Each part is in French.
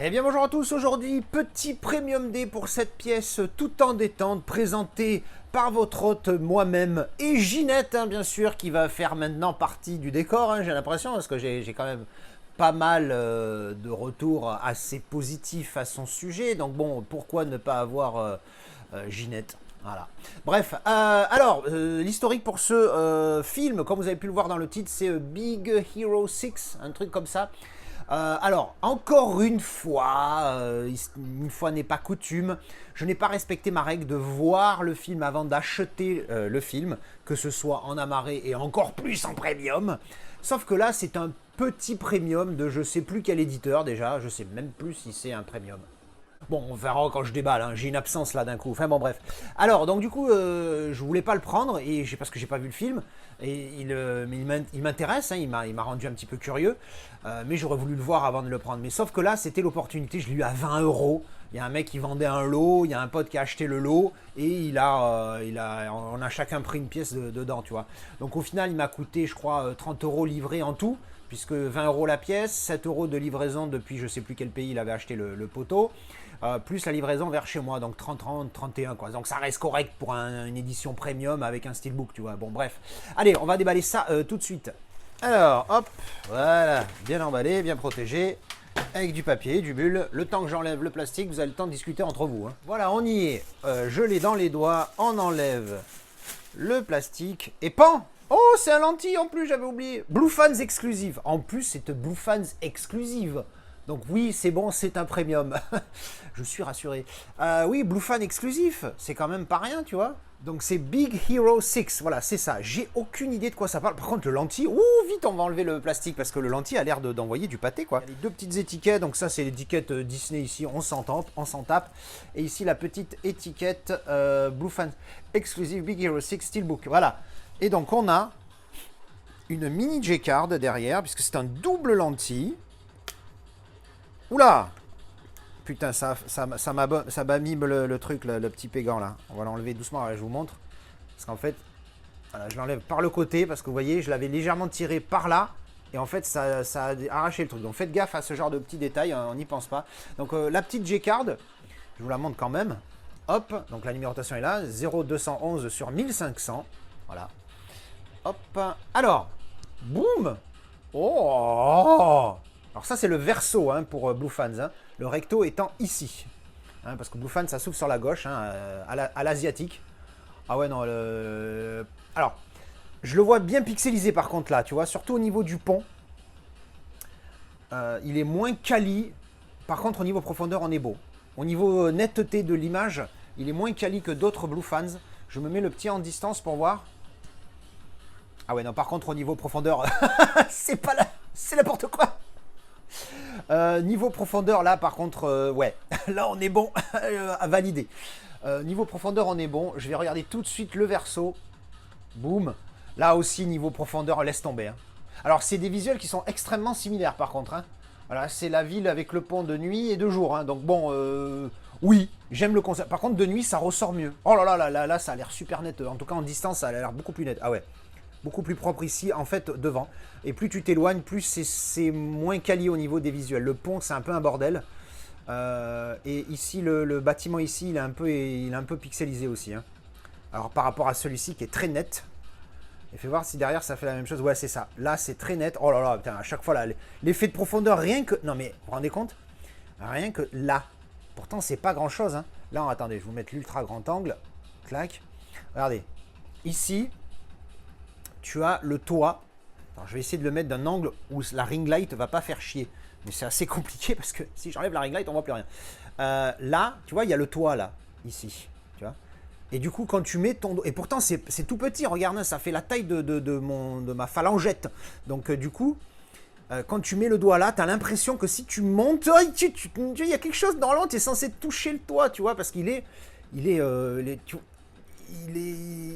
Eh bien bonjour à tous, aujourd'hui petit Premium Day pour cette pièce tout en détente présentée par votre hôte moi-même et Ginette bien sûr qui va faire maintenant partie du décor, j'ai l'impression parce que j'ai quand même pas mal de retours assez positifs à son sujet, donc bon pourquoi ne pas avoir Ginette. Voilà. Bref, l'historique pour ce film, comme vous avez pu le voir dans le titre, c'est Big Hero 6, un truc comme ça. Alors, encore une fois n'est pas coutume, je n'ai pas respecté ma règle de voir le film avant d'acheter le film, que ce soit en amarré et encore plus en premium. Sauf que là, c'est un petit premium de je sais plus quel éditeur déjà, je sais même plus si c'est un premium. Bon, on verra quand je déballe, j'ai une absence là d'un coup. Enfin bon, bref. Alors, donc du coup, je voulais pas le prendre parce que j'ai pas vu le film. Et il m'intéresse, il m'a rendu un petit peu curieux. Mais j'aurais voulu le voir avant de le prendre. Mais sauf que là, c'était l'opportunité. Je l'ai eu à 20 euros. Il y a un mec qui vendait un lot, il y a un pote qui a acheté le lot et on a chacun pris une pièce dedans, tu vois. Donc au final, il m'a coûté, je crois, 30 euros livré en tout, puisque 20 euros la pièce, 7 euros de livraison depuis je sais plus quel pays il avait acheté le poteau. Plus la livraison vers chez moi, donc 30, 31 quoi. Donc ça reste correct pour une édition premium avec un steelbook, tu vois. Bon bref, allez, on va déballer ça tout de suite. Alors, hop, voilà, bien emballé, bien protégé, avec du papier, du bulle. Le temps que j'enlève le plastique, vous avez le temps de discuter entre vous. Voilà, on y est. Je l'ai dans les doigts, on enlève le plastique et pan. Oh, c'est un lentille en plus, j'avais oublié. Blue Fans exclusive. En plus, c'est Blue Fans exclusive. Donc oui, c'est bon, c'est un premium. Je suis rassuré. Oui, Blue Fan exclusif, c'est quand même pas rien, tu vois. Donc c'est Big Hero 6, voilà, c'est ça. J'ai aucune idée de quoi ça parle. Par contre, le lentille, vite, on va enlever le plastique parce que le lentille a l'air d'envoyer du pâté, quoi. Il y a les deux petites étiquettes, donc ça, c'est l'étiquette Disney ici, on s'en tape. Et ici, la petite étiquette Blue Fan exclusive Big Hero 6 Steelbook, voilà. Et donc, on a une mini J-card derrière, puisque c'est un double lentille. Oula! Putain, ça m'abîme le truc, le petit pégan là. On va l'enlever doucement, je vous montre. Parce qu'en fait, voilà, je l'enlève par le côté, parce que vous voyez, je l'avais légèrement tiré par là. Et en fait, ça a arraché le truc. Donc faites gaffe à ce genre de petits détails, on n'y pense pas. Donc la petite J-card, je vous la montre quand même. Hop, donc la numérotation est là, 0211 sur 1500. Voilà. Hop, alors, boum! Oh! Alors ça c'est le verso pour Blue Fans, le recto étant ici. Parce que Blue Fans ça s'ouvre sur la gauche, à l'asiatique. Ah ouais non, alors, je le vois bien pixelisé par contre là, tu vois, surtout au niveau du pont. Il est moins quali, par contre au niveau profondeur on est beau. Au niveau netteté de l'image, il est moins quali que d'autres Blue Fans. Je me mets le petit en distance pour voir. Ah ouais non, par contre au niveau profondeur, c'est pas là, c'est n'importe quoi. Niveau profondeur, là, par contre, ouais, là, on est bon à valider. Niveau profondeur, on est bon. Je vais regarder tout de suite le verso. Boum. Là aussi, niveau profondeur, laisse tomber. Alors, c'est des visuels qui sont extrêmement similaires, par contre. Voilà, c'est la ville avec le pont de nuit et de jour. Donc, bon, oui, j'aime le concept. Par contre, de nuit, ça ressort mieux. Oh là, ça a l'air super net. En tout cas, en distance, ça a l'air beaucoup plus net. Ah ouais. Beaucoup plus propre ici, en fait, devant. Et plus tu t'éloignes, plus c'est moins quali au niveau des visuels. Le pont, c'est un peu un bordel. Et ici, le bâtiment ici, il est un peu pixelisé aussi. Alors, par rapport à celui-ci, qui est très net. Et fais voir si derrière, ça fait la même chose. Ouais, c'est ça. Là, c'est très net. Oh là là, putain, à chaque fois, là, l'effet de profondeur, rien que... Non, mais, vous vous rendez compte? Rien que là. Pourtant, c'est pas grand-chose. Là, attendez, je vais vous mettre l'ultra grand angle. Clac. Regardez. Ici... tu as le toit. Alors, je vais essayer de le mettre d'un angle où la ring light va pas faire chier. Mais c'est assez compliqué parce que si j'enlève la ring light, on voit plus rien. Là, tu vois, il y a le toit là, ici. Tu vois. Et du coup, quand tu mets ton dos... Et pourtant, c'est tout petit, regarde, ça fait la taille de ma phalangette. Donc, du coup, quand tu mets le doigt là, tu as l'impression que si tu montes, il y a quelque chose normalement, tu es censé toucher le toit, tu vois, parce qu'il est...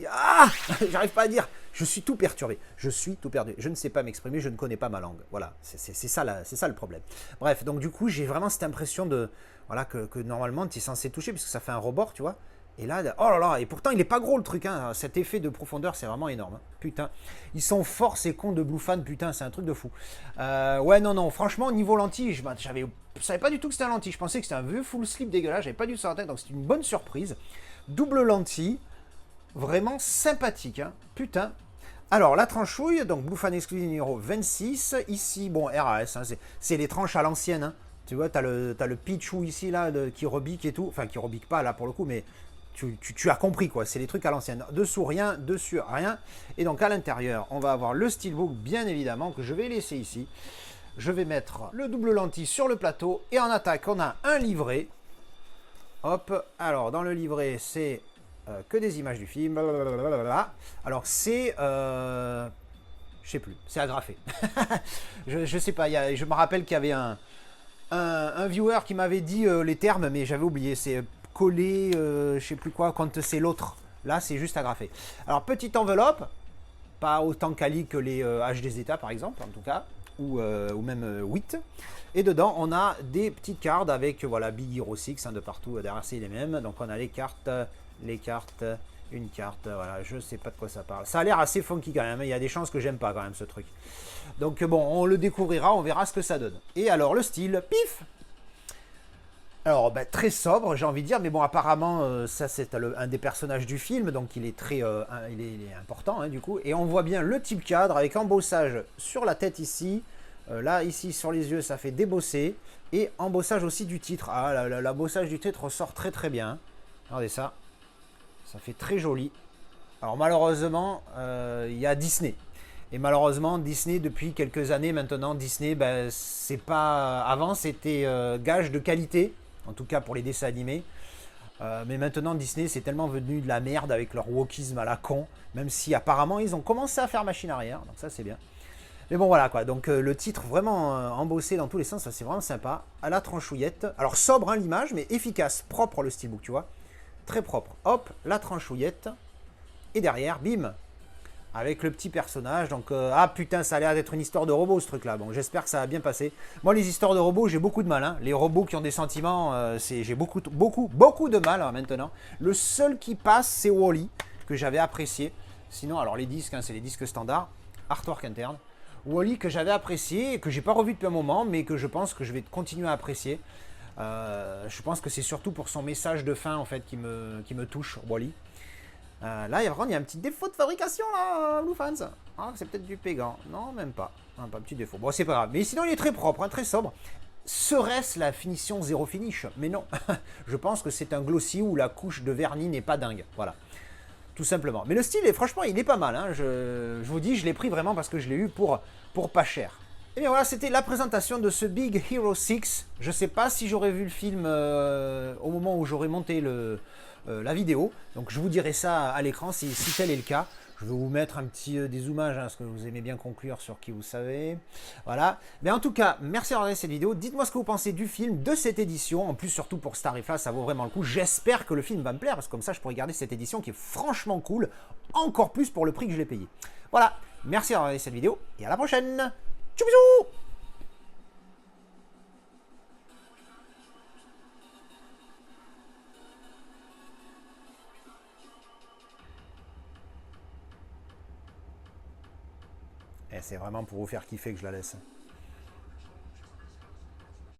Ah, j'arrive pas à dire. Je suis tout perturbé. Je suis tout perdu. Je ne sais pas m'exprimer. Je ne connais pas ma langue. Voilà. C'est ça, le problème. Bref. Donc du coup, j'ai vraiment cette impression de, voilà, que normalement tu es censé toucher puisque ça fait un rebord, tu vois. Et là, oh là là, et pourtant il est pas gros le truc, hein. Cet effet de profondeur c'est vraiment énorme, hein. Putain. Ils sont forts ces cons de Bluefan, putain, c'est un truc de fou. Ouais, non, non, franchement, niveau lentille, je savais pas du tout que c'était un lentille, je pensais que c'était un vieux full slip dégueulasse, j'avais pas du tout ça en tête, donc c'est une bonne surprise. Double lentille, vraiment sympathique, hein. Putain. Alors, la tranchouille, donc Bluefan Exclusive numéro 26, ici, bon, RAS, hein, c'est les tranches à l'ancienne, hein. Tu vois, t'as le Pichou ici, là, qui rebique et tout, enfin, qui rebique pas, là, pour le coup, mais tu as compris quoi, c'est les trucs à l'ancienne. Dessous rien, dessus rien. Et donc à l'intérieur, on va avoir le steelbook bien évidemment que je vais laisser ici. Je vais mettre le double lentille sur le plateau et en attaque, on a un livret. Hop, alors dans le livret, c'est que des images du film. Blablabla. Alors c'est je sais plus, c'est agrafé. je sais pas, je me rappelle qu'il y avait un viewer qui m'avait dit les termes, mais j'avais oublié. C'est collé, je sais plus quoi, quand c'est l'autre. Là, c'est juste agrafé. Alors, petite enveloppe, pas autant quali que les H des États, par exemple, en tout cas, ou même 8. Et dedans, on a des petites cartes avec, voilà, Big Hero 6, hein, de partout, derrière, c'est les mêmes. Donc, on a les cartes, une carte, voilà, je sais pas de quoi ça parle. Ça a l'air assez funky quand même, il y a des chances que j'aime pas quand même ce truc. Donc bon, on le découvrira, on verra ce que ça donne. Et alors le style, pif. Alors bah, très sobre, j'ai envie de dire, mais bon apparemment ça c'est un des personnages du film, donc il est très il est important hein, du coup. Et on voit bien le type cadre avec embossage sur la tête ici, là ici sur les yeux ça fait débosser, et embossage aussi du titre. Ah l'embossage du titre ressort très très bien. Regardez ça. Ça fait très joli. Alors malheureusement, il y a Disney. Et malheureusement, Disney, depuis quelques années maintenant, Disney, ben, c'est pas... Avant, c'était gage de qualité, en tout cas pour les dessins animés. Mais maintenant, Disney, c'est tellement venu de la merde avec leur wokisme à la con, même si apparemment, ils ont commencé à faire machine arrière, donc ça, c'est bien. Mais bon, voilà, quoi. Donc, le titre vraiment embossé dans tous les sens, ça, c'est vraiment sympa. À la tranchouillette. Alors, sobre, hein, l'image, mais efficace. Propre, le steelbook, tu vois. Très propre. Hop, la tranchouillette. Et derrière, bim, avec le petit personnage. Donc, ah putain, ça a l'air d'être une histoire de robot ce truc-là. Bon, j'espère que ça va bien passer. Moi, les histoires de robots, j'ai beaucoup de mal. Hein. Les robots qui ont des sentiments, j'ai beaucoup de mal hein, maintenant. Le seul qui passe, c'est Wall-E, que j'avais apprécié. Sinon, alors les disques, hein, c'est les disques standards, artwork interne. Wall-E que j'avais apprécié, et que j'ai pas revu depuis un moment, mais que je pense que je vais continuer à apprécier. Je pense que c'est surtout pour son message de fin en fait qui me touche, Wall-E. Là, il y a un petit défaut de fabrication, là, Bluefans. Ah, c'est peut-être du pégan. Non, même pas. Ah, pas un petit défaut. Bon, c'est pas grave. Mais sinon, il est très propre, hein, très sobre. Serait-ce la finition zéro finish? Mais non. Je pense que c'est un glossy où la couche de vernis n'est pas dingue. Voilà. Tout simplement. Mais le style, franchement, il est pas mal. Hein. Je vous dis, je l'ai pris vraiment parce que je l'ai eu pour pas cher. Et bien voilà, c'était la présentation de ce Big Hero 6. Je sais pas si j'aurais vu le film au moment où j'aurais monté la vidéo. Donc je vous dirai ça à l'écran si tel est le cas. Je vais vous mettre un petit dézoomage, hein, parce que vous aimez bien conclure sur qui vous savez. Voilà. Mais en tout cas, merci d'avoir regardé cette vidéo. Dites-moi ce que vous pensez du film, de cette édition. En plus, surtout pour Starifla, ça vaut vraiment le coup. J'espère que le film va me plaire, parce que comme ça, je pourrai garder cette édition qui est franchement cool. Encore plus pour le prix que je l'ai payé. Voilà. Merci d'avoir regardé cette vidéo, et à la prochaine. Tchou bisous. Et c'est vraiment pour vous faire kiffer que je la laisse.